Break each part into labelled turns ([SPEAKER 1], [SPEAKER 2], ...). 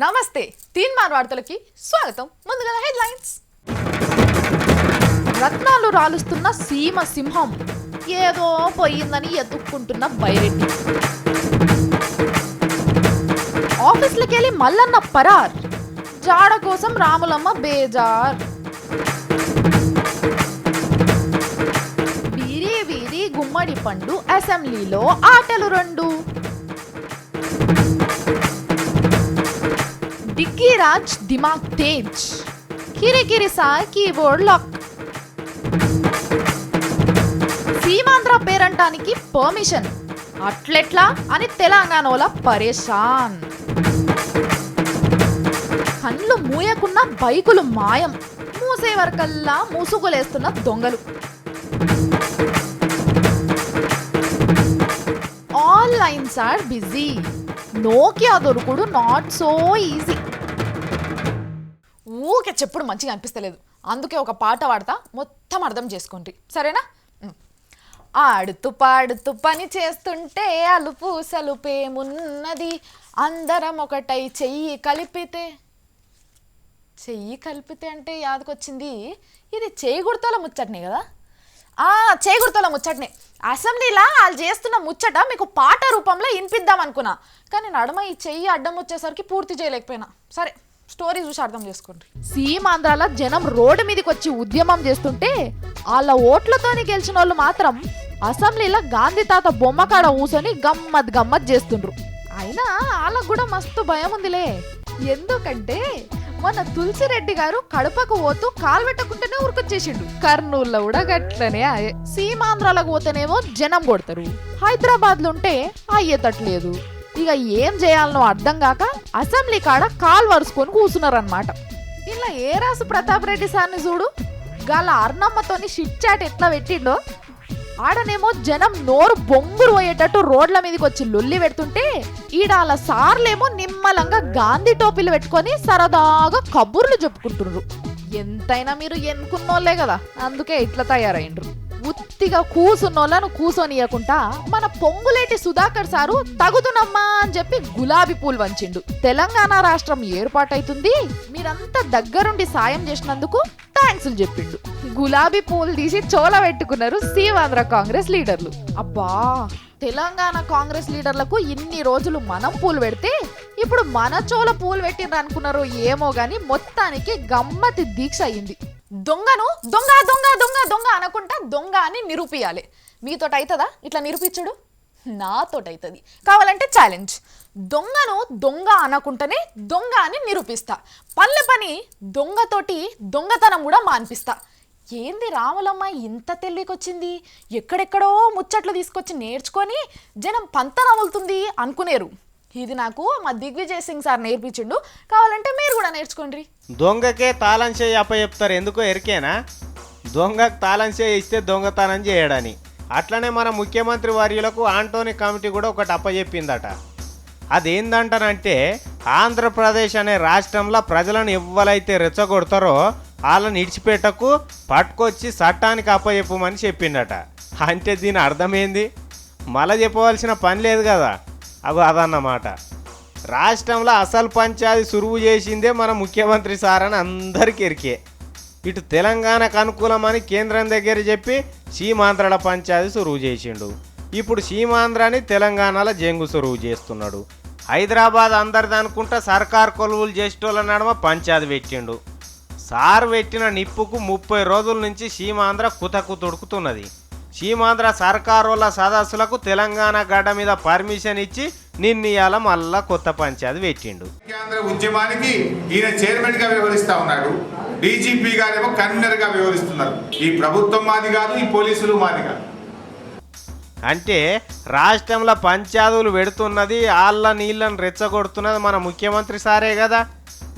[SPEAKER 1] నమస్తే తీన్మార్ వార్తలకి స్వాగతం. ముందుగా హెడ్లైన్స్. రత్నాలు రాలుస్తున్న సీమ సింహం, ఏదో పోయిందని ఎత్తుక్కుంటున్న బైరెడ్డి. ఆఫీస్లకెళ్ళి మల్లన్న పరార్, జాడ కోసం రాములమ్మ బేజార్. వీరి వీరి గుమ్మడి పండు, అసెంబ్లీలో ఆటలు రెండు. డిక్కీ రాజ్ దిమాగ్ తేజ్, కిరికిరి సాయ్ కీబోర్డ్ లాక్. సీమాంధ్ర పేరంటానికి పర్మిషన్, అట్లెట్లా అని తెలంగాణలో పరేషాన్. కళ్ళు మూయకున్న బైకులు మాయం, మూసే వరకల్లా మూసుగులేస్తున్న దొంగలు. All lines are busy, Nokia దొరుకుడు నాట్ సో ఈజీ. ఊకే చెప్పుడు మంచిగా అనిపిస్తలేదు, అందుకే ఒక పాట పాడతా, మొత్తం అర్థం చేసుకోండి, సరేనా? ఆడుతూ పాడుతూ పని చేస్తుంటే అలుపు సలుపేమున్నది, అందరం ఒకటై చెయ్యి కలిపితే అంటే యాదకొచ్చింది, ఇది చేయి గుర్తోల ముచ్చటనే కదా. చేయి గుర్తోల ముచ్చటనే. అసెంబ్లీలా వాళ్ళు చేస్తున్న ముచ్చట మీకు పాట రూపంలో వినిపిద్దాం అనుకున్నా, కానీ నడమ ఈ చెయ్యి అడ్డం వచ్చేసరికి పూర్తి చేయలేకపోయినా. సరే, స్టోరీ చూసి అర్థం చేసుకోండి. సీమాంధ్రాల జనం రోడ్డు మీదకి వచ్చి ఉద్యమం చేస్తుంటే వాళ్ళ ఓట్లతోని గెలిచిన వాళ్ళు మాత్రం అసెంబ్లీలో గాంధీ తాత బొమ్మ కాడ కూసొని గమ్మత్ చేస్తుండ్రు. అయినా వాళ్ళకు కూడా మస్తు భయం ఉందిలే, ఎందుకంటే మన తులసిరెడ్డి గారు కడపకు పోతూ కాలు పెట్టకుంటేనే ఉరికొచ్చేసిండు. కర్నూలులో కూడా గట్లనే. సీమాంధ్రాలకు పోతేనేమో జనం కొడతారు, హైదరాబాద్ లో ఉంటే అయ్యేటట్లేదు. ఇక ఏం చేయాలనో అర్థం కాక అసెంబ్లీ కాడ కాలు వరుసుకొని కూర్చున్నారనమాట. ఇలా ఏరాసు ప్రతాప్ రెడ్డి సార్ని చూడు, గాల అర్ణమ్మతోని షిట్ చాట్ ఎట్లా పెట్టిండో. ఆడనేమో జనం నోరు బొంగురు పోయేటట్టు రోడ్ల మీదకి వచ్చి లొల్లి పెడుతుంటే ఈడాల సార్లేమో నిమ్మలంగా గాంధీ టోపీలు పెట్టుకొని సరదాగా కబుర్లు చెప్పుకుంటున్నారు. ఎంతైనా మీరు ఎన్నుకున్నోళ్లే కదా, అందుకే ఇట్లా తయారైండ్రు. ఉత్తిగా కూసున్నోళ్ళను కూసోనియకుండా మన పొంగులేటి సుధాకర్ సారు తగుతున్నమ్మా అని చెప్పి గులాబీ పూలు వంచిండు. తెలంగాణ రాష్ట్రం ఏర్పాటైతుంది, మీరంతా దగ్గరుండి సాయం చేసినందుకు థ్యాంక్స్ చెప్పిండు. గులాబీ పూలు తీసి చోల పెట్టుకున్నారు సీమాంధ్ర కాంగ్రెస్ లీడర్లు. అబ్బా, తెలంగాణ కాంగ్రెస్ లీడర్లకు ఇన్ని రోజులు మనం పూలు పెడితే ఇప్పుడు మన చోల పూలు పెట్టిండ్రు అనుకున్నారు ఏమో గాని, మొత్తానికి గమ్మతి దీక్ష అయ్యింది. దొంగను దొంగ దొంగ దొంగ దొంగ అనుకుంటా దొంగ అని నిరూపియాలి. మీతోటి అవుతుందా ఇట్లా నిరూపించుడు? నాతోటి అవుతుంది. కావాలంటే ఛాలెంజ్. దొంగను దొంగ అనకుంటేనే దొంగ అని నిరూపిస్తా. పని దొంగతోటి దొంగతనం కూడా మాన్పిస్తా. ఏంది రాములమ్మ ఇంత తెలివికొచ్చింది, ఎక్కడెక్కడో ముచ్చట్లు తీసుకొచ్చి నేర్చుకొని జనం పంత నములుతుంది అనుకునేరు. ఇది నాకు మా దిగ్విజయ్ సింగ్ సార్ నేర్పించిండు, కావాలంటే మీరు కూడా నేర్చుకోండి.
[SPEAKER 2] దొంగకే తాళం చేయి అప్పచెప్తారు, ఎందుకో ఎరికేనా? దొంగకు తాళం చేయి ఇస్తే దొంగతనం చేయడని. అట్లనే మన ముఖ్యమంత్రి వర్యులకు ఆంటోనీ కమిటీ కూడా ఒకటి అప్పచెప్పిందట. అదేందంటానంటే, ఆంధ్రప్రదేశ్ అనే రాష్ట్రంలో ప్రజలను ఎవ్వరైతే రెచ్చగొడతారో వాళ్ళని ఇడిచిపెట్టకు, పట్టుకొచ్చి చట్టానికి అప్పచెప్పమని చెప్పిండట. అంటే దీని అర్థమైంది, మళ్ళీ చెప్పవలసిన పని లేదు కదా. అదన్నమాట. రాష్ట్రంలో అసలు పంచాయతీ సురువు చేసిందే మన ముఖ్యమంత్రి సార్ అని అందరికీ ఎరికే. ఇటు తెలంగాణకు అనుకూలమని కేంద్రం దగ్గర చెప్పి సీమాంధ్రాల పంచాయతీ సురువు చేసిండు. ఇప్పుడు సీమాంధ్రాని తెలంగాణలో జంగు సురువు చేస్తున్నాడు. హైదరాబాద్ అందరిది అనుకుంటా సర్కార్ కొలువులు చేసేటోళ్ళ నడమ పంచాయతీ పెట్టిండు. సార్ పెట్టిన నిప్పుకు 30 రోజుల నుంచి సీమాంధ్ర కుతకుతుడుకుతున్నది. సీమాంధ్ర సర్కారోళ్ళ సదస్సులకు తెలంగాణ గడ్డ మీద పర్మిషన్ ఇచ్చి నిన్నయాల మళ్ళా కొత్త పంచాయతీ పెట్టిండు.
[SPEAKER 3] కేంద్ర ఉద్యమానికి ఈయన చైర్మన్ గా వ్యవహరిస్తా ఉన్నాడు, డీజీపీ గారేమో కన్వీనర్ గా వ్యవహరిస్తున్నారు. ఈ ప్రభుత్వం మాది కాదు, ఈ పోలీసులు మాది కాదు.
[SPEAKER 2] అంటే రాష్ట్రంలో పంచాయతీలు పెడుతున్నది, ఆళ్ళ నీళ్ళని రెచ్చగొడుతున్నది మన ముఖ్యమంత్రి సారే కదా.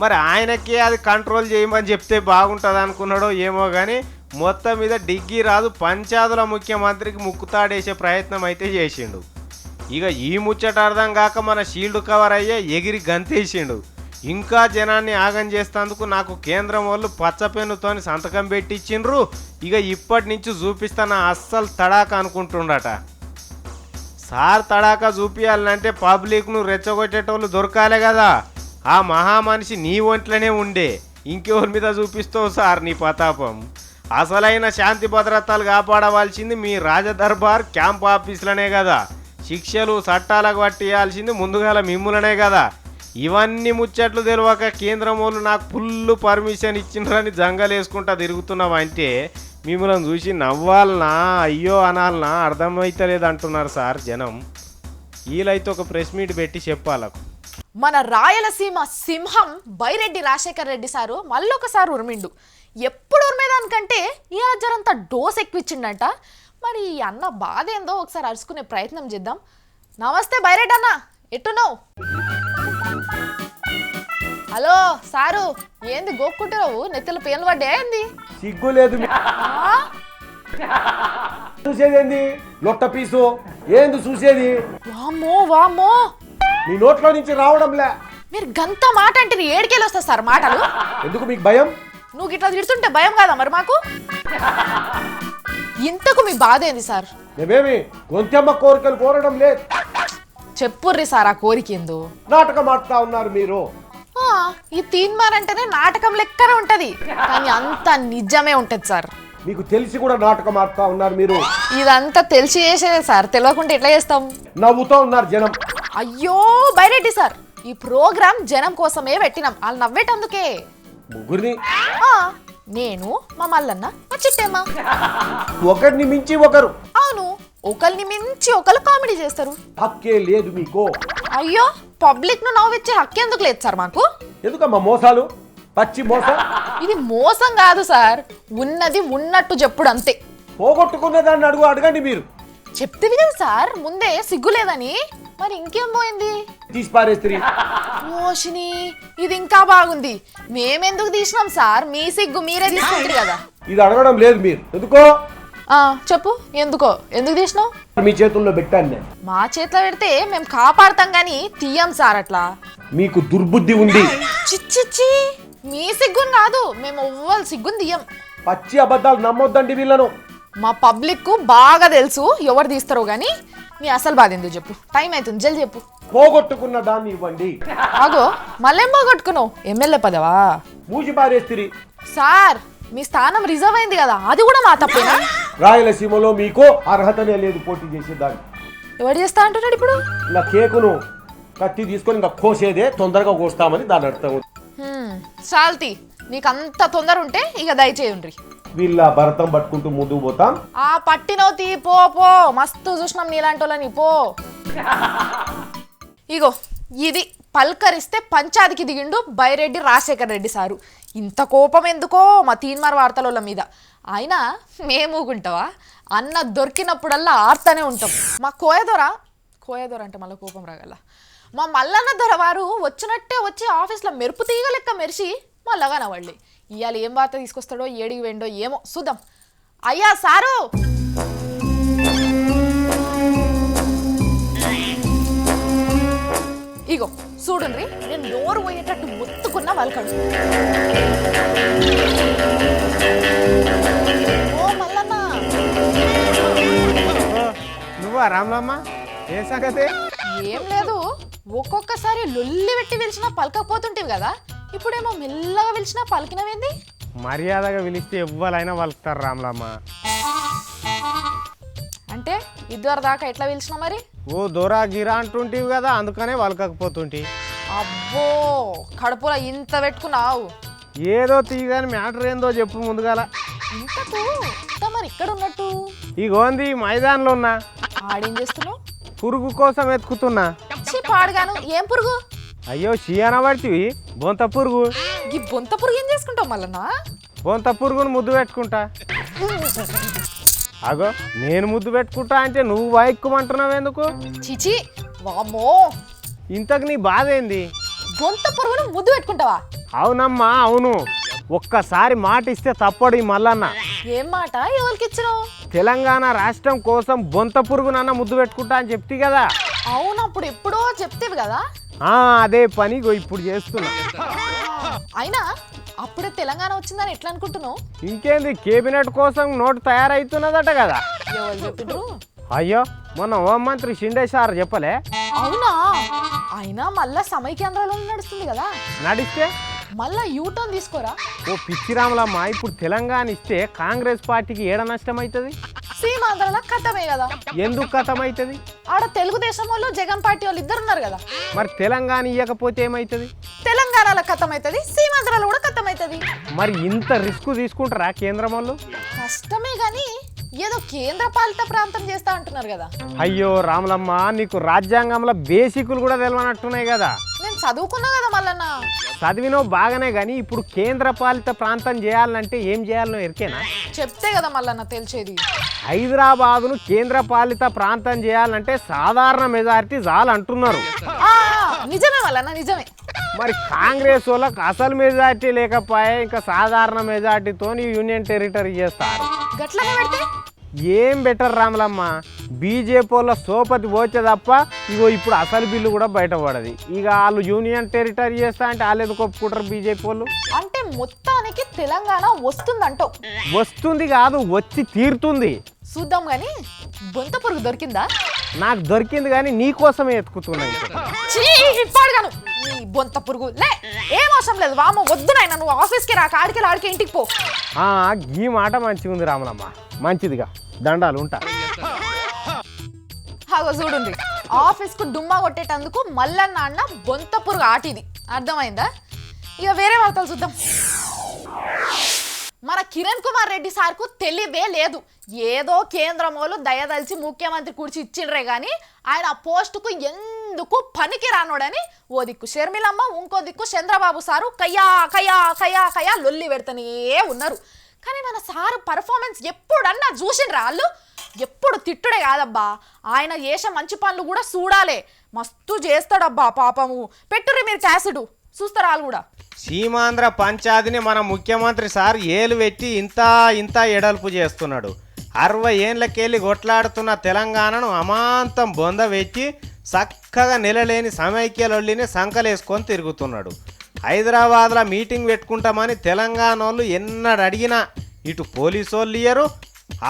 [SPEAKER 2] మరి ఆయనకి అది కంట్రోల్ చేయమని చెప్తే బాగుంటుంది అనుకున్నాడో ఏమో కానీ, మొత్తం మీద డిగ్గీ రాదు పంచాయతీల ముఖ్యమంత్రికి ముక్కుతాడేసే ప్రయత్నం అయితే చేసిండు. ఇక ఈ ముచ్చట అర్థం కాక మన షీల్డ్ కవర్ అయ్యే ఎగిరి గంతేసిండు. ఇంకా జనాన్ని ఆగం చేస్తేందుకు నాకు కేంద్రం వాళ్ళు పచ్చపెన్నుతోని సంతకం పెట్టించిండ్రు, ఇక ఇప్పటి నుంచి చూపిస్తాన అస్సలు తడాక అనుకుంటుండట. సార్ తడాక చూపించాలంటే పబ్లిక్ను రెచ్చగొట్టేటోళ్ళు దొరకాలే కదా. ఆ మహామనిషి నీ ఒంట్లోనే ఉండే, ఇంకెవరి మీద చూపిస్తావు సార్ నీ ప్రతాపం? అసలైన శాంతి భద్రతలు కాపాడవలసింది మీ రాజదర్బార్ క్యాంప్ ఆఫీసులనే కదా. శిక్షలు చట్టాలకు పట్టియాల్సింది ముందుగాల మిమ్ములనే కదా. ఇవన్నీ ముచ్చట్లు తెలియక కేంద్రం వాళ్ళు నాకు ఫుల్ పర్మిషన్ ఇచ్చినరని జంగలేసుకుంటా తిరుగుతున్నావంటే మిమ్మల్ని చూసి నవ్వాలనా అయ్యో అనాలనా అర్థమైతలేదు అంటున్నారు సార్ జనం. వీలైతే ఒక ప్రెస్ మీట్ పెట్టి చెప్పాలకు.
[SPEAKER 1] మన రాయలసీమ సింహం బైరెడ్డి రాజశేఖర్ రెడ్డి సారు మళ్ళొకసారి ఉరిమిండు. ఎప్పుడు ఉరిమేదానికంటే ఈ జరంతా డోస్ ఎక్కువిచ్చిండట. మరి ఈ అన్న బాధ ఏందో ఒకసారి అరుచుకునే ప్రయత్నం చేద్దాం. నమస్తే బైరెడ్డి అన్న, ఎట్టున్నావు? హలో సారు, ఏంది గోక్కుంటావు? నెత్తిలో పేర్లు పడ్డా ఏంది?
[SPEAKER 4] సిగ్గు లేదు చూసేదేంది లొట్ట పీసు ఏంది చూసేది?
[SPEAKER 1] వామ్మో వామ్మో,
[SPEAKER 4] నీ నోట్లో నుంచి రావడంలే.
[SPEAKER 1] మీరు గంత మాట అంటే ఏడికెళ్ళి వస్తా సార్ మాటలు?
[SPEAKER 4] ఎందుకు మీకు భయం?
[SPEAKER 1] నువ్వు ఇట్లా తిడుతుంటే భయం కాదా మరి మాకు? ఇంతకు మీ బాధ ఏంది సార్?
[SPEAKER 4] మేమేమి గొంతెమ్మ కోరికలు కోరడం లేదు.
[SPEAKER 1] చెప్పుర్రి సార్ ఆ కోరిక ఏందో.
[SPEAKER 4] నాటకం ఆడుతా ఉన్నారు మీరు.
[SPEAKER 1] ఈ తీన్మారంటేనే నాటకం లెక్కనే ఉంటది, కానీ అంత నిజమే ఉంటది సార్.
[SPEAKER 4] మీకు తెలిసి కూడా నాటకం ఆడుతా ఉన్నారు మీరు.
[SPEAKER 1] ఇదంతా తెలిసి చేసేదే సార్, తెలియకుండా ఎట్లా చేస్తాం?
[SPEAKER 4] నవ్వుతూ ఉన్నారు జనం.
[SPEAKER 1] అయ్యో బైరెడ్డి సార్, ఈ ప్రోగ్రామ్ జనం కోసమే పెట్టినాం, వాళ్ళు నవ్వేటందుకే.
[SPEAKER 4] ముగ్గురిని
[SPEAKER 1] నేను, మా మల్లన్న, మా చిట్టేమ్మ.
[SPEAKER 4] ఒకరిని మించి ఒకరు.
[SPEAKER 1] అవును, ఒకరిని మించి ఒకరు కామెడీ చేస్తారు.
[SPEAKER 4] హక్కే లేదు మీకు.
[SPEAKER 1] అయ్యో, పబ్లిక్ ను నవ్విచ్చే హక్కు ఎందుకు లేదు సార్ మాకు?
[SPEAKER 4] ఎందుకమ్మా మోసాలు? పచ్చి మోసం.
[SPEAKER 1] ఇది మోసం కాదు సార్, ఉన్నది ఉన్నట్టు చెప్పుడు అంతే.
[SPEAKER 4] పోగొట్టుకున్న దాన్ని అడగండి మీరు.
[SPEAKER 1] చెప్తుంది కదా సార్ ముందే సిగ్గు లేదని, మరి ఇంకేం పోయింది?
[SPEAKER 4] తీసి పారేస్త్రీ.
[SPEAKER 1] మోషిని, ఇది ఇంకా బాగుంది. మేమెందుకు తీసినాం సార్? మీ సిగ్గు మీరే తీసుకుంటారు కదా.
[SPEAKER 4] ఇది అడగడం లేదు మీరు. ఎందుకో
[SPEAKER 1] చెప్పు, ఎందుకు తీసినావు?
[SPEAKER 4] మీ చేతుల్లో పెట్టాను నేను.
[SPEAKER 1] మా చేతిలో పెడితే మేము కాపాడతాం గాని తీయం సార్ అట్లా.
[SPEAKER 4] మీకు దుర్బుద్ధి ఉంది.
[SPEAKER 1] చిచ్చిచ్చి, మీ సిగ్గుని కాదు, మేము ఎవ్వరు సిగ్గుని తీయం.
[SPEAKER 4] పచ్చి అబద్ధాలు నమ్మొద్దండి వీళ్ళను.
[SPEAKER 1] మా పబ్లిక్ కు బాగా తెలుసు ఎవరు తీస్తారో గాని. నీ అసలు బాధ ఎందుకు చెప్పు, టైం అవుతుంది, జల్ది చెప్పు.
[SPEAKER 4] పోగొట్టుకున్న దాన్ని ఇవ్వండి.
[SPEAKER 1] ఆగో, మళ్ళేం పోగొట్టుకున్నావు? ఎమ్మెల్యే పదవా?
[SPEAKER 4] మూసి పారేస్త్రీ.
[SPEAKER 1] సార్, మీ స్థానం రిజర్వ్ అయింది కదా, అది కూడా మా తప్పేనా?
[SPEAKER 4] రాయలసీమలో మీకు అర్హతనే లేదు పోటీ చేసేదాన్ని.
[SPEAKER 1] ఎవరు చేస్తా అంటున్నాడు ఇప్పుడు?
[SPEAKER 4] ఇలా కేకును కత్తి తీసుకొని ఇంకా కోసేదే తొందరగా కోస్తామని దాని అర్థం.
[SPEAKER 1] చాల్తి, నీకు అంత తొందర ఉంటే ఇక దయచేయండి.
[SPEAKER 4] వీళ్ళ భరతం పట్టుకుంటూ ముందుకు పోతాం.
[SPEAKER 1] ఆ పట్టినవుతి పో పో, మస్తు చూసినాం నీలాంటి వాళ్ళని, పో. ఇగో ఇది పల్కరిస్తే పంచాదికి దిగిండు బైరెడ్డి రాజశేఖర్ రెడ్డి సారు. ఇంత కోపం ఎందుకో మా తీన్మార్ వార్తల మీద. అయినా మేము ఊగుంటావా? అన్న దొరికినప్పుడల్లా ఆర్తనే ఉంటాం. మా కోయదొర అంటే మళ్ళీ కోపం రాగల, మా మల్లన్న ధర వారు వచ్చినట్టే వచ్చి ఆఫీస్లో మెరుపు తీగ లెక్క మెరిసి మళ్ళగా నవ్వండి. ఇవాళ ఏం వార్త తీసుకొస్తాడో, ఏడికి వెండో ఏమో చూద్దాం. అయ్యా సారు, ఇగో చూడండి, నేను నోరు పోయేటట్టు మొత్తుకున్న వల్కడు. ఓ మల్లన్న,
[SPEAKER 2] నువ్వా రామ్లమ్మ? ఏ సంగతి?
[SPEAKER 1] ఏం లేదు, ఒక్కొక్కసారి లొల్లి పెట్టి పిలిచినా పలకపోతుంటేవి కదా, ఇప్పుడేమో మెల్లగా పిలిచినా పలికినవేంది?
[SPEAKER 2] మర్యాదగా పిలిస్తే ఎవ్వరైనా పలుకుతారు రామ్లమ్మ.
[SPEAKER 1] అంటే ఇద్దరు దాకా ఎట్లా పిలిచినా మరి?
[SPEAKER 2] ఓ దొరా గిరా అంటుంటివి కదా, అందుకనే వలకకపోతుంటి.
[SPEAKER 1] అబ్బో, కడుపులో ఇంత పెట్టుకున్నావు.
[SPEAKER 2] ఏదో తీయగాని మ్యాటర్ ఏందో చెప్పు ముందుగాల.
[SPEAKER 1] ఇంతకు మరి ఇక్కడ ఉన్నట్టు
[SPEAKER 2] ఇగోంది మైదాన్లో ఉన్నా.
[SPEAKER 1] ఆడేం చేస్తున్నావు?
[SPEAKER 2] పురుగు కోసం ఎత్తుకుతున్నా.
[SPEAKER 1] పాడుగాను, ఏం పురుగు?
[SPEAKER 2] అయ్యో చీయన పడితివి, బొంత పురుగు.
[SPEAKER 1] ఈ బొంత పురుగు ఏం చేసుకుంటావు మళ్ళా?
[SPEAKER 2] బొంత పురుగును ముద్దు పెట్టుకుంటా. అగో నేను ముద్దు పెట్టుకుంటా అంటే నువ్వు వాయిక్కుమంటున్నావు ఎందుకు?
[SPEAKER 1] చిచి, వామ్మో,
[SPEAKER 2] ఇంతకు నీ బాధ ఏంది?
[SPEAKER 1] బొంత పురుగును ముద్దు పెట్టుకుంటావా?
[SPEAKER 2] అవునమ్మా అవును. ఒక్కసారి మాట ఇస్తే తప్పడు ఈ మల్లన్న.
[SPEAKER 1] ఏం మాట? ఎవరికి ఇచ్చినావు?
[SPEAKER 2] తెలంగాణ రాష్ట్రం కోసం బొంత పురుగునన్న ముద్దు పెట్టుకుంటా అని చెప్తి కదా.
[SPEAKER 1] అవును, అప్పుడు ఎప్పుడో చెప్తేవి కదా.
[SPEAKER 2] అదే పని ఇప్పుడు చేస్తున్నా.
[SPEAKER 1] అయినా అప్పుడే తెలంగాణ వచ్చిందని ఎట్లా అనుకుంటున్నావు?
[SPEAKER 2] ఇంకేంది, కేబినెట్ కోసం నోటు తయారైతున్నదట కదా.
[SPEAKER 1] ఎవరు చెప్పిండ్రు?
[SPEAKER 2] అయ్యో మొన్న హోంమంత్రి షిండే సార్ చెప్పలే?
[SPEAKER 1] అవునా? అయినా మళ్ళా సమైక్యాంధ్రలో నడుస్తుంది కదా,
[SPEAKER 2] నడిస్తే
[SPEAKER 1] మళ్ళా యూటర్న్ తీసుకోరా.
[SPEAKER 2] ఓ పిచ్చిరాములమ్మ, ఇప్పుడు తెలంగాణ ఇస్తే కాంగ్రెస్ పార్టీకి ఏడ నష్టం అవుతుంది?
[SPEAKER 1] సీమాంధ్రలో కథమే కదా.
[SPEAKER 2] ఎందుకు కథమవుతుంది?
[SPEAKER 1] ఆడ తెలుగుదేశం వాళ్ళు జగన్ పార్టీ వాళ్ళు ఇద్దరు ఉన్నారు కదా.
[SPEAKER 2] మరి తెలంగాణ ఇవ్వకపోతే ఏమవుతుంది?
[SPEAKER 1] తెలంగాణలో కథమవుతుంది, సీమాంధ్రలో కూడా కథమవుతుంది.
[SPEAKER 2] మరి ఇంత రిస్క్ తీసుకుంటారా కేంద్రం వాళ్ళు?
[SPEAKER 1] కష్టమే గాని ఏదో కేంద్ర పాలిత ప్రాంతం చేస్తా అంటున్నారు కదా.
[SPEAKER 2] అయ్యో రాములమ్మ, నీకు రాజ్యాంగంలో బేసిక్లు కూడా తెలియనట్టున్నాయి కదా.
[SPEAKER 1] నేను చదువుకున్నా కదా మల్లన్న.
[SPEAKER 2] చదివినో బాగానే కానీ ఇప్పుడు కేంద్ర పాలిత ప్రాంతం చేయాలంటే ఏం చేయాలనో ఎరికేనా?
[SPEAKER 1] చెప్తే కదా మల్లన్న తెలిసేది.
[SPEAKER 2] హైదరాబాదును కేంద్ర పాలిత ప్రాంతం చేయాలంటే సాధారణ మెజారిటీ చాలంటున్నారు.
[SPEAKER 1] ఆ, నిజమే మల్లన్న, నిజమే.
[SPEAKER 2] మరి కాంగ్రెస్ వాళ్ళకి అసలు మెజారిటీ లేకపోయే ఇంకా సాధారణ మెజారిటీతో యూనియన్ టెరిటరీ చేస్తారు.
[SPEAKER 1] గట్లనే పెడితే
[SPEAKER 2] ఏం బెటర్ రాములమ్మ, బీజేపీ వాళ్ళ సోపతి పోతే తప్ప ఇగో ఇప్పుడు అసలు బిల్లు కూడా బయటపడది. ఇక వాళ్ళు యూనియన్ టెరిటరీ చేస్తా అంటే వాళ్ళు ఎందుకు ఒప్పుకుంటారు బీజేపీ వాళ్ళు?
[SPEAKER 1] అంటే మొత్తానికి తెలంగాణ వస్తుందంటో.
[SPEAKER 2] వస్తుంది కాదు, వచ్చి తీరుతుంది.
[SPEAKER 1] చూద్దాం గాని బొంత పురుగు దొరికిందా?
[SPEAKER 2] నాకు దొరికింది కానీ నీకోసమే ఎత్తుకుతున్నాయి.
[SPEAKER 1] పాడుగాను నీ బొంత పురుగు లే, ఏం అవసరం లేదు. వామ వద్దు నాయన, నువ్వు ఆఫీస్కి రాక ఆడికి ఇంటికి పో.
[SPEAKER 2] ఈ మాట మంచిగా ఉంది రాములమ్మ, మంచిదిగా దండాలు ఉంటా.
[SPEAKER 1] హాగో చూడుంది, ఆఫీస్కు డుమ్మా కొట్టేటందుకు మల్లన్న అన్న బొంత పురుగు ఆటిది. అర్థమైందా? ఇక వేరే వార్తలు చూద్దాం. మన కిరణ్ కుమార్ రెడ్డి సార్కు తెలివే లేదు. ఏదో కేంద్రం వాళ్ళు దయదలిచి ముఖ్యమంత్రి కూర్చి ఇచ్చిండ్రే గాని ఆయన ఆ పోస్టుకు ఎందుకు పనికి రానోడని ఓ దిక్కు షర్మిలమ్మ, ఇంకో దిక్కు చంద్రబాబు సారు కయ్యా కయ్యా కయ్యా కయ్యా లొల్లి పెడతానే ఉన్నారు. కానీ మన సారు పర్ఫార్మెన్స్ ఎప్పుడన్నా చూసిండ్రా వాళ్ళు? ఎప్పుడు తిట్టుడే కాదబ్బా, ఆయన చేసే మంచి పనులు కూడా చూడాలి. మస్తు చేస్తాడబ్బా పాపము. పెట్టుర్రి మీరు క్యాసిడు, చూస్తారా వాళ్ళు కూడా.
[SPEAKER 2] సీమాంధ్ర పంచాయతీని మన ముఖ్యమంత్రి సార్ ఏలు పెట్టి ఇంత ఎడల్పు చేస్తున్నాడు. 60 ఏళ్ళకెళ్ళి కొట్లాడుతున్న తెలంగాణను అమాంతం బొంద పెట్టి చక్కగా నిలలేని సమైక్యలొల్లిని సంకలేసుకొని తిరుగుతున్నాడు. హైదరాబాద్లో మీటింగ్ పెట్టుకుంటామని తెలంగాణ వాళ్ళు ఎన్నడు అడిగినా ఇటు పోలీసు వాళ్ళు ఇయ్యరు,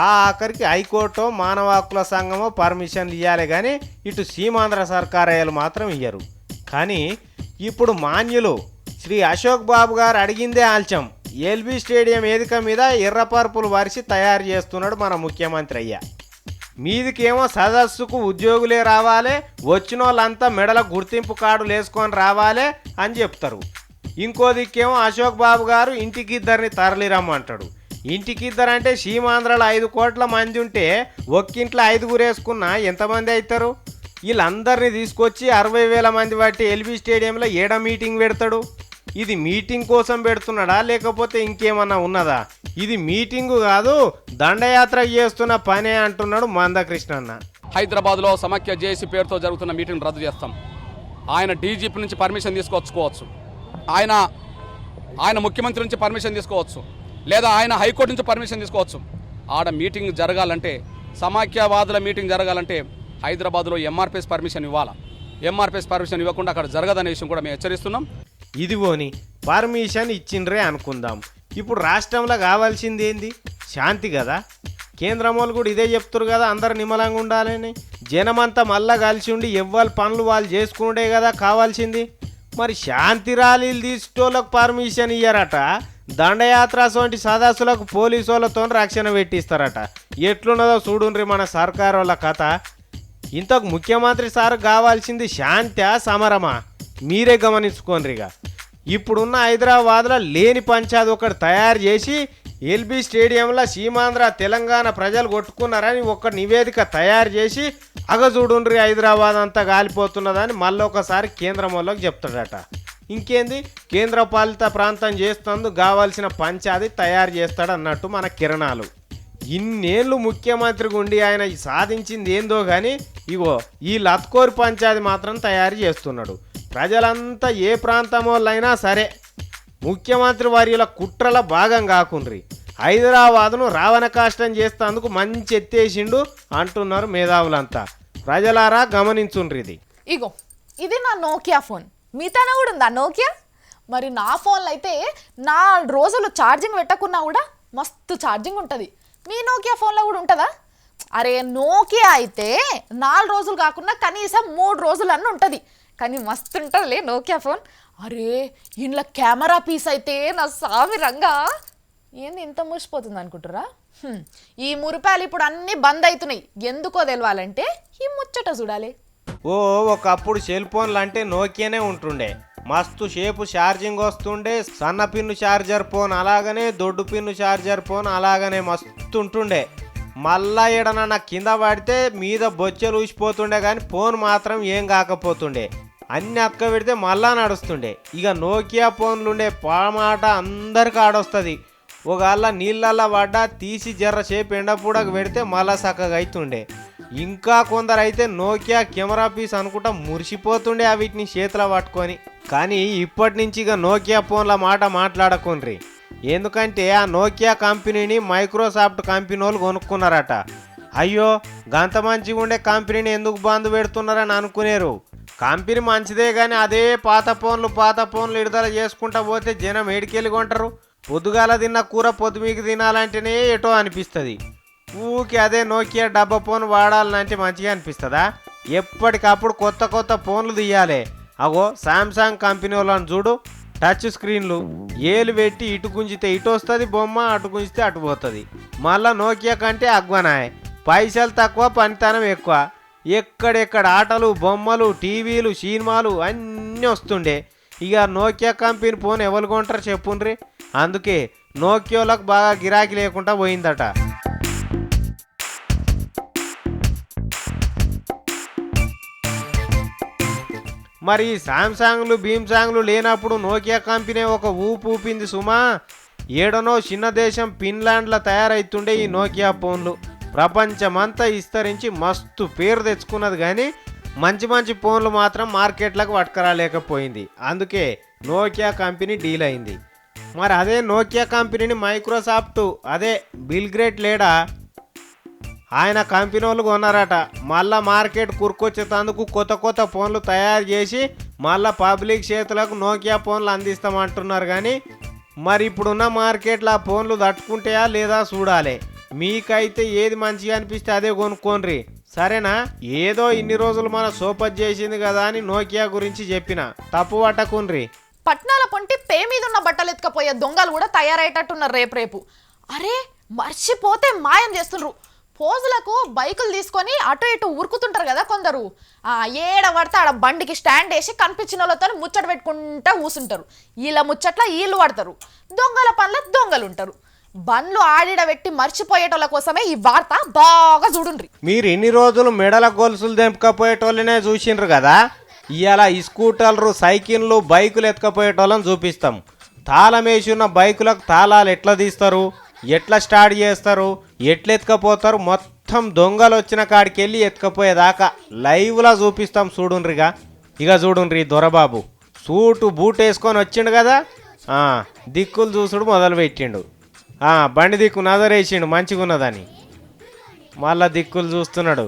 [SPEAKER 2] ఆఖరికి హైకోర్టు మానవ హక్కుల సంఘమో పర్మిషన్లు ఇవ్వాలి కానీ ఇటు సీమాంధ్ర సర్కారయ్యలు మాత్రం ఇయ్యరు. కానీ ఇప్పుడు మాన్యులు శ్రీ అశోక్ బాబు గారు అడిగిందే ఆల్చం. ఎల్బీ స్టేడియం వేదిక మీద ఎర్రపరుపులు వరిసి తయారు చేస్తున్నాడు మన ముఖ్యమంత్రి అయ్యా. మీదికేమో సదస్సుకు ఉద్యోగులే రావాలి, వచ్చిన వాళ్ళంతా మెడల గుర్తింపు కార్డులు వేసుకొని రావాలి అని చెప్తారు. ఇంకో దిక్కేమో అశోక్ బాబు గారు ఇంటికి ఇద్దరిని తరలిరమ్మంటాడు. ఇంటికి ఇద్దరంటే సీమాంధ్రలో 5 కోట్ల మంది ఉంటే ఒక్కింట్లో 5గురు వేసుకున్నా ఎంతమంది అవుతారు? వీళ్ళందరినీ తీసుకొచ్చి 60,000 మంది బట్టి ఎల్బీ స్టేడియంలో ఏడ మీటింగ్ పెడతాడు? ఇది మీటింగ్ కోసం పెడుతున్నాడా లేకపోతే ఇంకేమన్నా ఉన్నదా? ఇది మీటింగు కాదు, దండయాత్ర చేస్తున్న పనే అంటున్నాడు మందకృష్ణన్న.
[SPEAKER 5] హైదరాబాద్లో సమాఖ్య జేఏసీ పేరుతో జరుగుతున్న మీటింగ్ రద్దు చేస్తాం. ఆయన డీజీపీ నుంచి పర్మిషన్ తీసుకోవచ్చు, ఆయన ముఖ్యమంత్రి నుంచి పర్మిషన్ తీసుకోవచ్చు, లేదా ఆయన హైకోర్టు నుంచి పర్మిషన్ తీసుకోవచ్చు. ఆడ మీటింగ్ జరగాలంటే, సమాఖ్యవాదుల మీటింగ్ జరగాలంటే హైదరాబాద్లో ఎంఆర్పిఎస్ పర్మిషన్ ఇవ్వాలా. ఎంఆర్పిఎస్ పర్మిషన్ ఇవ్వకుండా అక్కడ జరగదనే విషయం కూడా మేము హెచ్చరిస్తున్నాం.
[SPEAKER 2] ఇదిగోని పర్మిషన్ ఇచ్చిండ్రే అనుకుందాం. ఇప్పుడు రాష్ట్రంలో కావాల్సింది ఏంది? శాంతి కదా. కేంద్రం వాళ్ళు కూడా ఇదే చెప్తారు కదా, అందరు నిమ్మలంగా ఉండాలని. జనమంతా మళ్ళా కలిసి ఉండి ఎవ్వరి పనులు వాళ్ళు చేసుకుంటే కదా కావాల్సింది. మరి శాంతి ర్యాలీలు తీసుకోళ్ళకు పర్మిషన్ ఇయ్యారట, దండయాత్ర వంటి సదస్సులకు పోలీసు వాళ్ళతో రక్షణ పెట్టిస్తారట. ఎట్లున్నదో చూడుండ్రి మన సర్కారు వాళ్ళ కథ. ఇంతకు ముఖ్యమంత్రి సార్ కావాల్సింది శాంతా సమరమా? మీరే గమనించుకోండిగా. ఇప్పుడున్న హైదరాబాద్లో లేని పంచాయతీ ఒకటి తయారు చేసి ఎల్బీ స్టేడియంలో సీమాంధ్ర తెలంగాణ ప్రజలు కొట్టుకున్నారని ఒక నివేదిక తయారు చేసి అగజూడుండ్రి హైదరాబాద్ అంతా గాలిపోతున్నదని మళ్ళొకసారి కేంద్రం వాళ్ళకి చెప్తాడట. ఇంకేంది, కేంద్ర పాలిత ప్రాంతం చేస్తేందుకు కావాల్సిన పంచాయతీ తయారు చేస్తాడన్నట్టు మన కిరణాలు. ఇన్నేళ్ళు ముఖ్యమంత్రిగా ఉండి ఆయన సాధించింది ఏందో కానీ ఇగో ఈ లత్కోరి పంచాయతీ మాత్రం తయారు చేస్తున్నాడు. ప్రజలంతా ఏ ప్రాంతం వాళ్ళైనా సరే ముఖ్యమంత్రి వర్యుల కుట్రల భాగం కాకుండ్రి, హైదరాబాదును రావణ కాష్టం చేస్తేందుకు మంచి ఎత్తేసిండు అంటున్నారు మేధావులంతా. ప్రజలారా గమనించుండ్రి.
[SPEAKER 1] ఇగో ఇది నా నోకియా ఫోన్, మీతోనే కూడా ఉందా నోకియా? మరి నా ఫోన్లో అయితే 4 రోజులు ఛార్జింగ్ పెట్టకున్నా కూడా మస్తు ఛార్జింగ్ ఉంటుంది. మీ నోకియా ఫోన్లో కూడా ఉంటుందా? అరే నోకియా అయితే 4 రోజులు కాకుండా కనీసం 3 రోజులు అన్న ఉంటుంది. కానీ మస్తు ఉంటుందిలే నోకియా ఫోన్. అరే ఇంట్లో కెమెరా పీస్ అయితే నా సామి రంగా ఏంది ఇంత మురిసిపోతుంది అనుకుంటారా? ఈ మురిపాలు ఇప్పుడు అన్నీ బంద్ అవుతున్నాయి. ఎందుకో తెలవాలంటే ఈ ముచ్చట చూడాలి.
[SPEAKER 2] ఒకప్పుడు సెల్ ఫోన్లు అంటే నోకియానే ఉంటుండే. మస్తు షేపు ఛార్జింగ్ వస్తుండే. సన్న పిన్ను ఛార్జర్ ఫోన్ అలాగనే, దొడ్డు పిన్ను ఛార్జర్ ఫోన్ అలాగనే మస్తు ఉంటుండే. మళ్ళా ఏడనన్న కింద పడితే మీద బొచ్చెలు ఊసిపోతుండే కానీ ఫోన్ మాత్రం ఏం కాకపోతుండే. అన్ని అక్క పెడితే మళ్ళా నడుస్తుండే. ఇక నోకియా ఫోన్లుండే పామాట అందరికి ఆడొస్తుంది. ఒకవేళ నీళ్ళల్లో పడ్డా తీసి జర్రసేపు ఎండపూడకు పెడితే మళ్ళా చక్కగా అవుతుండే. ఇంకా కొందరు అయితే నోకియా కెమెరా పీస్ అనుకుంటా మురిసిపోతుండే వీటిని చేతిలో పట్టుకొని. కానీ ఇప్పటి నుంచి ఇక నోకియా ఫోన్ల మాట మాట్లాడకుండ్రి. ఎందుకంటే ఆ నోకియా కంపెనీని మైక్రోసాఫ్ట్ కంపెనీ వాళ్ళు కొనుక్కున్నారట. అయ్యో గంత మంచిగా ఉండే కంపెనీని ఎందుకు బంద్ పెడుతున్నారని అనుకునేరు. కంపెనీ మంచిదే కానీ అదే పాత ఫోన్లు విడుదల చేసుకుంటా పోతే జనం ఏడికెళ్ళి కొంటారు. పొద్దుగాల తిన్న కూర పొద్దుమీకి తినాలంటేనే ఎటో అనిపిస్తుంది. ఊకి అదే నోకియా డబ్బా ఫోన్ వాడాలంటే మంచిగా అనిపిస్తుందా? ఎప్పటికప్పుడు కొత్త ఫోన్లు తీయాలి. అగో శాంసంగ్ కంపెనీ వాళ్ళని చూడు, టచ్ స్క్రీన్లు, ఏలు పెట్టి ఇటు గుంజితే ఇటు వస్తుంది బొమ్మ, అటు గుంజితే అటు పోతుంది. మళ్ళీ నోకియా కంటే అగ్వనాయ్, పైసలు తక్కువ పనితనం ఎక్కువ. ఎక్కడెక్కడ ఆటలు, బొమ్మలు, టీవీలు, సినిమాలు అన్నీ వస్తుండే. ఇక నోకియా కంపెనీ ఫోన్ ఎవరు కొంటారు చెప్పుండ్రి. అందుకే నోకియోలకు బాగా గిరాకీ లేకుండా పోయిందట. మరి శాంసంగ్లు భీమ్సాంగ్లు లేనప్పుడు నోకియా కంపెనీ ఒక ఊపింది సుమా. ఏడనో చిన్న దేశం ఫిన్లాండ్లో తయారైతుండే ఈ నోకియా ఫోన్లు. ప్రపంచమంతా విస్తరించి మస్తు పేరు తెచ్చుకున్నది కానీ మంచి ఫోన్లు మాత్రం మార్కెట్లకు పట్టుకురాలేకపోయింది. అందుకే నోకియా కంపెనీ డీల్ అయింది. మరి అదే నోకియా కంపెనీని మైక్రోసాఫ్ట్ అదే బిల్ గ్రేట్ లేడా ఆయన కంపెనీ వాళ్ళు కొన్నారట. మళ్ళా మార్కెట్ కురుకొచ్చేందుకు కొత్త ఫోన్లు తయారు చేసి మళ్ళా పబ్లిక్ చేతులకు నోకియా ఫోన్లు అందిస్తామంటున్నారు. కానీ మరి ఇప్పుడున్న మార్కెట్లో ఆ ఫోన్లు తట్టుకుంటాయా లేదా చూడాలి. మీకైతే ఏది మంచిగా అనిపిస్తే అదే కొనుక్కోండి సరేనా? ఏదో ఇన్ని రోజులు మన సోపత్ చేసింది కదా అని నోకియా గురించి చెప్పిన, తప్పు పట్టకుండ్రి.
[SPEAKER 1] పట్నాల పొంటి పే మీద ఉన్న బట్టలు ఎత్తుకపోయే దొంగలు కూడా తయారయ్యేటట్టున్నారు రేపు. అరే మర్చిపోతే మాయం చేస్తుండ్రు. పోజులకు బైకులు తీసుకొని అటు ఇటు ఉరుకుతుంటారు కదా కొందరు. ఏడ పడితే ఆడ బండికి స్టాండ్ వేసి కనిపించిన వాళ్ళతో ముచ్చట పెట్టుకుంటా కూసుంటారు. వీళ్ళ ముచ్చట్ల వీళ్ళు పడతారు, దొంగల పనుల దొంగలు ఉంటారు. బండ్లు ఆడిడ పెట్టి మర్చిపోయేటోళ్ళ కోసమే ఈ వార్త బాగా చూడుండ్రి.
[SPEAKER 2] మీరు ఇన్ని రోజులు మెడల గొలుసులు తెంపుకపోయేటోళ్ళనే చూసిండ్రు కదా. ఇవాళ ఈ స్కూటర్లు, సైకిళ్ళు, బైకులు ఎత్తుకపోయేటోళ్ళని చూపిస్తాం. తాళం వేసి ఉన్న బైకులకు తాళాలు ఎట్లా తీస్తారు, ఎట్లా స్టార్ట్ చేస్తారు, ఎట్లా ఎత్తుకపోతారు, మొత్తం దొంగలు వచ్చిన కాడికి వెళ్ళి ఎత్తుకపోయేదాకా లైవ్లా చూపిస్తాం చూడుండ్రిగా. ఇక చూడుండ్రి దొరబాబు సూటు బూట్ వేసుకొని వచ్చిండు కదా, దిక్కులు చూసుడు మొదలు పెట్టిండు. బండి దిక్కు నజరేసిండు మంచిగా ఉన్నదని, మళ్ళా దిక్కులు చూస్తున్నాడు.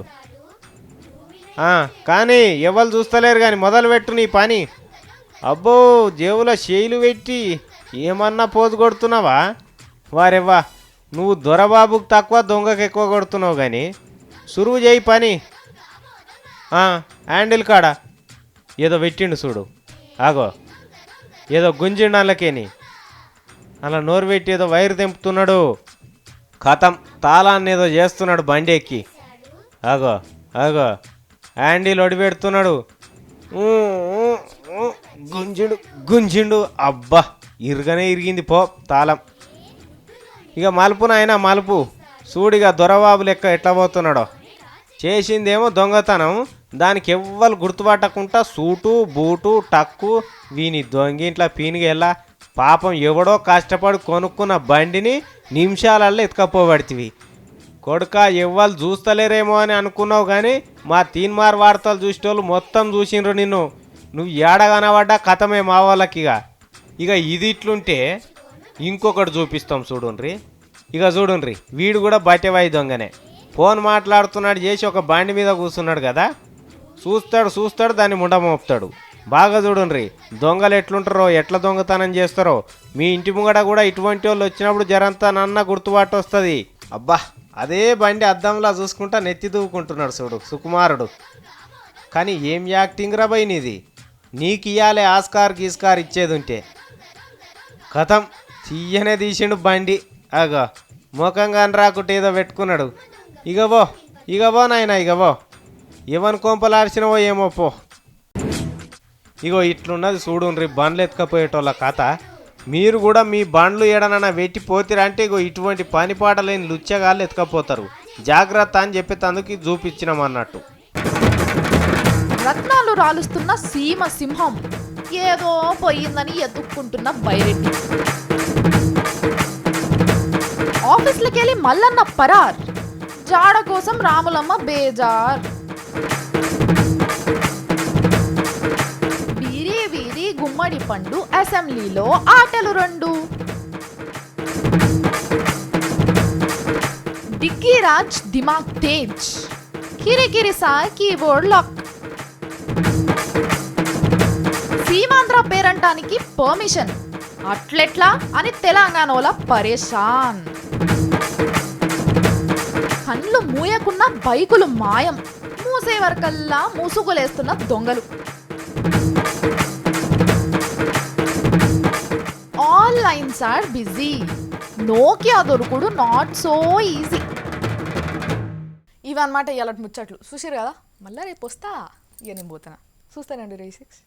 [SPEAKER 2] కానీ ఎవరు చూస్తలేరు కానీ మొదలు పెట్టు నీ పని. అబ్బో జేబులో చేయిలు పెట్టి ఏమన్నా పోజు కొడుతున్నావా? వారెవ్వా నువ్వు దొరబాబుకు తక్కువ దొంగకు ఎక్కువ కొడుతున్నావు కానీ సురువు చేయి పని. హ్యాండిల్ కాడ ఏదో పెట్టిండు చూడు, ఆగో ఏదో గుంజిండు అల్లకేని, అలా నోరు పెట్టి ఏదో వైరు తెంపుతున్నాడు. కథం తాళాన్ని ఏదో చేస్తున్నాడు బండి ఎక్కి. ఆగో హ్యాండిల్ ఒడిపెడుతున్నాడు. గుంజిండు అబ్బా ఇరుగనే ఇరిగింది పో తాళం. ఇక మలుపు నాయన మలుపు చూడిగా దొరబాబు లెక్క ఎట్లా పోతున్నాడో. చేసిందేమో దొంగతనం, దానికి ఎవ్వరు గుర్తుపట్టకుండా సూటు బూటు టక్కు వీని దొంగింట్లా పీనిగెళ్ళా. పాపం ఎవడో కష్టపడి కొనుక్కున్న బండిని నిమిషాలల్లో ఎత్తుకపోబడితివి. కొడుక ఎవ్వరు చూస్తలేరేమో అని అనుకున్నావు కానీ మా తీన్మార్ వార్తలు చూసేటోళ్ళు మొత్తం చూసిండ్రు నిన్ను. నువ్వు ఏడగనబడ్డా కథమే మా వాళ్ళకి. ఇక ఇది ఇట్లుంటే ఇంకొకటి చూపిస్తాం చూడుండ్రి. ఇక చూడుండ్రి వీడు కూడా బట్టెవాయి దొంగనే. ఫోన్ మాట్లాడుతున్నాడు చేసి ఒక బండి మీద కూర్చున్నాడు కదా, చూస్తాడు దాన్ని ముండమోపుతాడు. బాగా చూడుండ్రి దొంగలు ఎట్లుంటారో, ఎట్లా దొంగతనం చేస్తారో. మీ ఇంటి ముంగడ కూడా ఇటువంటి వాళ్ళు వచ్చినప్పుడు జరంతా నన్న గుర్తుబాటు వస్తుంది. అబ్బా అదే బండి అద్దంలా చూసుకుంటా నెత్తి దూకుంటున్నాడు చూడు సుకుమారుడు. కానీ ఏం యాక్టింగ్ రా బై నీది. నీకు ఇయ్యాలే ఆస్కార్ గీస్కార్ ఇచ్చేది ఉంటే కథం తీయనే తీసిండు బండి అగో ముఖంగా రాకుంటే ఏదో పెట్టుకున్నాడు. ఇక పో నాయన ఇక పో ఎవని కొంపలాడిచినవో ఏమో పో. ఇగో ఇట్లున్నది చూడుండ్రి బండ్లు ఎత్తుకపోయేటోళ్ళ కథ. మీరు కూడా మీ బండ్లు ఏడనన్నా వెట్టి పోతిరంటే ఇగో ఇటువంటి పనిపాట లేని లుచ్చగాళ్ళు ఎత్తుకపోతారు. జాగ్రత్త అని చెప్పేందుకు చూపించినామన్నట్టు.
[SPEAKER 1] రత్నాలు రాలుస్తున్న సీమ సింహం ఏదో పోయిందని ఎత్తుక్కుంటున్న బైరెడ్డి. ఆఫీస్లకి వెళ్ళి మల్లన్న పరార్, జాడ కోసం రాములమ్మ బేజార్. వీరి వీరి గుమ్మడి పండు అసెంబ్లీలో ఆటలు రెండు. డిక్కీ రాజ్ దిమాగ్ తేజ్, కిరికిరి సాయ్ కీబోర్డ్ లాక్. సీమాంధ్ర పేరంటానికి పర్మిషన్ అట్లెట్లా అని తెలంగాణల పరేషాన్. కళ్ళు మూయకున్న బైకులు మాయం, మూసే వరకల్లా మూసుగులేస్తున్న దొంగలు. All lines are busy, Nokia దొరుకుడు నాట్ సో ఈజీ. ఇవన్నమాట ఇవాళ ముచ్చట్లు చూసారు కదా. మళ్ళీ రేపు వస్తా. ఇక నేను పోతున్నా. చూస్తానండి రేసిక్స్.